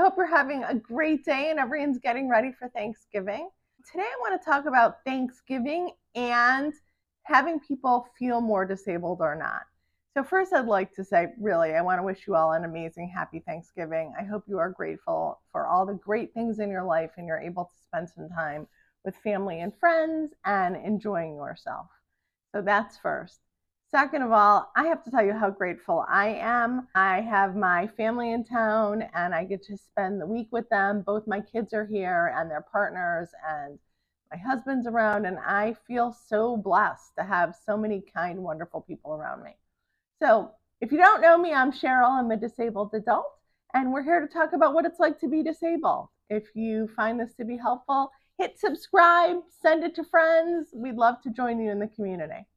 hope you're having a great day and everyone's getting ready for Thanksgiving. Today, I want to talk about Thanksgiving and having people feel more disabled or not. So, first, I'd like to say, really, I want to wish you all an amazing, happy Thanksgiving. I hope you are grateful for all the great things in your life and you're able to spend some time with family and friends and enjoying yourself. So, that's first. Second of all, I have to tell you how grateful I am. I have my family in town and I get to spend the week with them. Both my kids are here and their partners, and my husband's around, and I feel so blessed to have so many kind, wonderful people around me. So, if you don't know me, I'm Cheryl. I'm a disabled adult, and we're here to talk about what it's like to be disabled. If you find this to be helpful, hit subscribe, send it to friends. We'd love to join you in the community.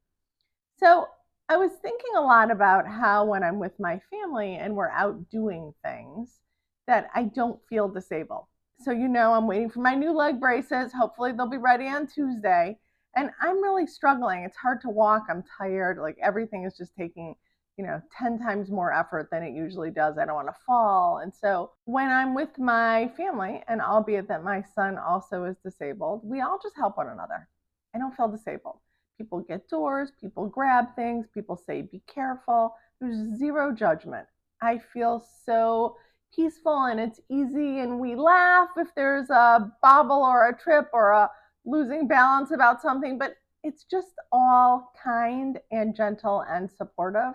So, I was thinking a lot about how when I'm with my family and we're out doing things, that I don't feel disabled. So, I'm waiting for my new leg braces. Hopefully, they'll be ready on Tuesday. And I'm really struggling. It's hard to walk. I'm tired. Like everything is just taking, 10 times more effort than it usually does. I don't want to fall. And so, when I'm with my family, and albeit that my son also is disabled, we all just help one another. I don't feel disabled. People get doors, people grab things, people say, be careful. There's zero judgment. I feel so peaceful and it's easy, and we laugh if there's a bobble or a trip or a losing balance about something, but it's just all kind and gentle and supportive.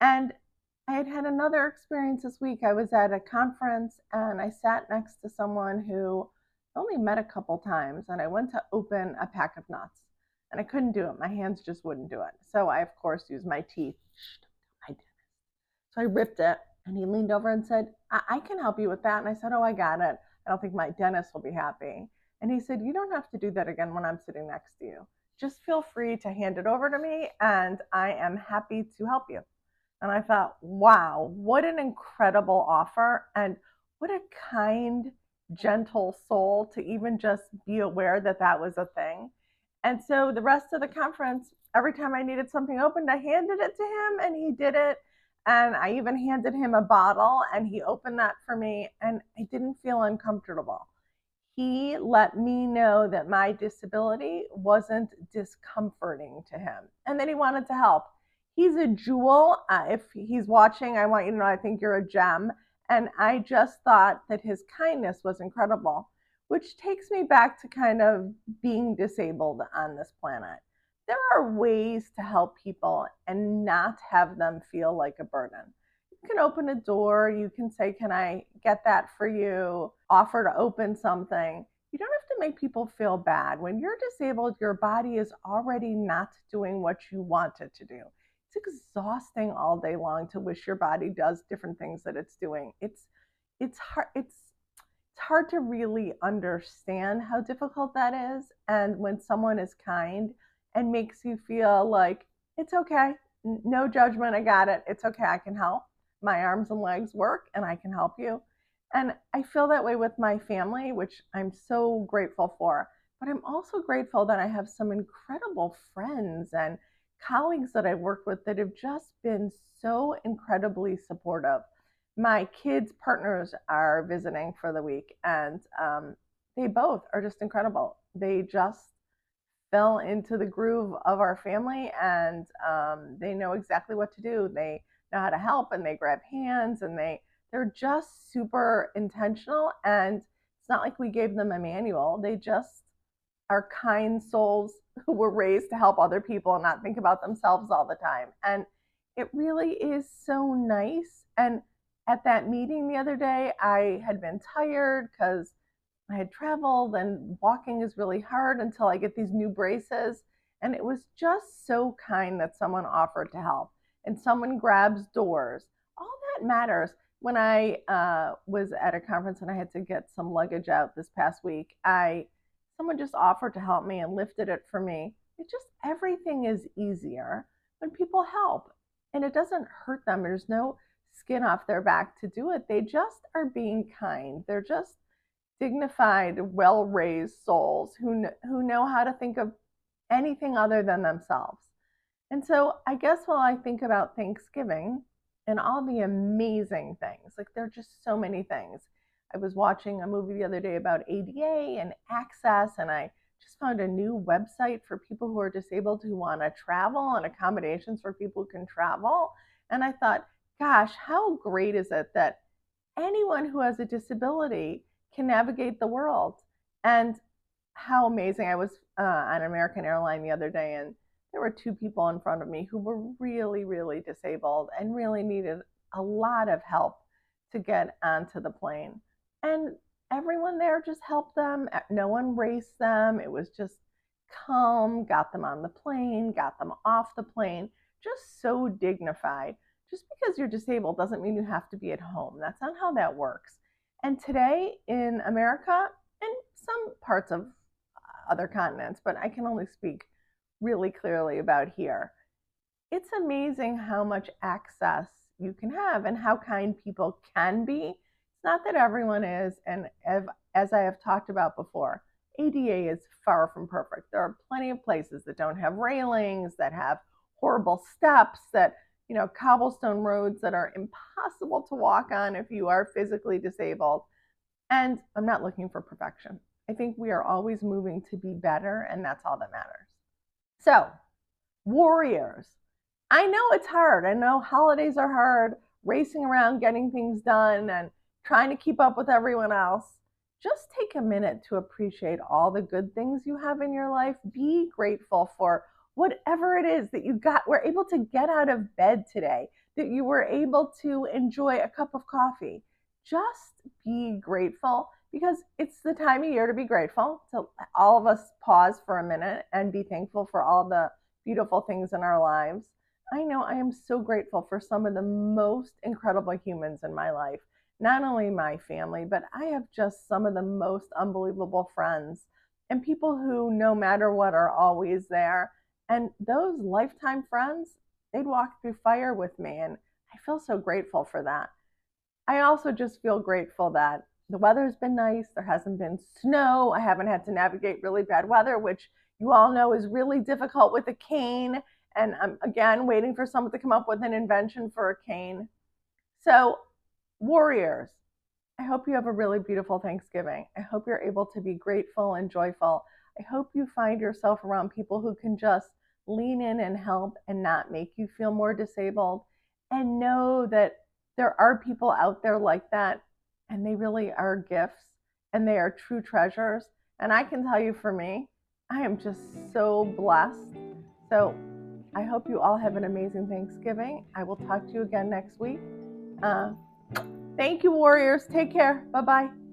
And I had another experience this week. I was at a conference and I sat next to someone who I only met a couple times, and I went to open a pack of nuts and I couldn't do it. My hands just wouldn't do it. So I, of course, used my teeth. I did. So I ripped it, and he leaned over and said, I can help you with that. And I said, oh, I got it. I don't think my dentist will be happy. And he said, you don't have to do that again when I'm sitting next to you. Just feel free to hand it over to me, and I am happy to help you. And I thought, wow, what an incredible offer, and what a kind, gentle soul to even just be aware that that was a thing. And so the rest of the conference, every time I needed something opened, I handed it to him and he did it. And I even handed him a bottle and he opened that for me, and I didn't feel uncomfortable. He let me know that my disability wasn't discomforting to him and that he wanted to help. He's a jewel. If he's watching, I want you to know I think you're a gem. And I just thought that his kindness was incredible, which takes me back to kind of being disabled on this planet. There are ways to help people and not have them feel like a burden. You can open a door, you can say, can I get that for you? Offer to open something. You don't have to make people feel bad. When you're disabled, your body is already not doing what you want it to do. It's exhausting all day long to wish your body does different things that it's doing. It's hard to really understand how difficult that is. And when someone is kind and makes you feel like it's okay, no judgment, I got it, it's okay, I can help. My arms and legs work and I can help you. And I feel that way with my family, which I'm so grateful for. But I'm also grateful that I have some incredible friends and colleagues that I've worked with that have just been so incredibly supportive. My kids' partners are visiting for the week, and they both are just incredible. They just fell into the groove of our family, and they know exactly what to do. They know how to help, and they grab hands, and they're just super intentional. And it's not like we gave them a manual. They just are kind souls who were raised to help other people and not think about themselves all the time. And it really is so nice. And at that meeting the other day, I had been tired because I had traveled and walking is really hard until I get these new braces. And it was just so kind that someone offered to help and someone grabs doors. All that matters. When I was at a conference and I had to get some luggage out this past week, someone just offered to help me and lifted it for me. Everything is easier when people help, and it doesn't hurt them. There's no skin off their back to do it. They just are being kind. They're just dignified, well-raised souls who know how to think of anything other than themselves. And so I guess while I think about Thanksgiving and all the amazing things, like there are just so many things. I was watching a movie the other day about ADA and access, and I just found a new website for people who are disabled who want to travel and accommodations for people who can travel. And I thought, gosh, how great is it that anyone who has a disability can navigate the world? And how amazing. I was on American Airline the other day, and there were two people in front of me who were really, really disabled and really needed a lot of help to get onto the plane. And everyone there just helped them. No one raced them. It was just calm, got them on the plane, got them off the plane, just so dignified. Just because you're disabled doesn't mean you have to be at home. That's not how that works. And today in America, and some parts of other continents, but I can only speak really clearly about here. It's amazing how much access you can have and how kind people can be. It's not that everyone is, and as I have talked about before, ADA is far from perfect. There are plenty of places that don't have railings, that have horrible steps, that cobblestone roads that are impossible to walk on if you are physically disabled. And I'm not looking for perfection. I think we are always moving to be better, and that's all that matters. So, warriors, I know it's hard. I know holidays are hard, racing around, getting things done, and trying to keep up with everyone else. Just take a minute to appreciate all the good things you have in your life. Be grateful for whatever it is that you were able to get out of bed today, that you were able to enjoy a cup of coffee. Just be grateful, because it's the time of year to be grateful. So all of us pause for a minute and be thankful for all the beautiful things in our lives. I know I am so grateful for some of the most incredible humans in my life. Not only my family, but I have just some of the most unbelievable friends and people who, no matter what, are always there. And those lifetime friends, they'd walk through fire with me, and I feel so grateful for that. I also just feel grateful that the weather's been nice. There hasn't been snow. I haven't had to navigate really bad weather, which you all know is really difficult with a cane. And I'm, again, waiting for someone to come up with an invention for a cane. So, warriors, I hope you have a really beautiful Thanksgiving. I hope you're able to be grateful and joyful. I hope you find yourself around people who can just lean in and help and not make you feel more disabled. And know that there are people out there like that, and they really are gifts, and they are true treasures. And I can tell you, for me, I am just so blessed. So I hope you all have an amazing Thanksgiving. I will talk to you again next week. Thank you, warriors. Take care. Bye-bye.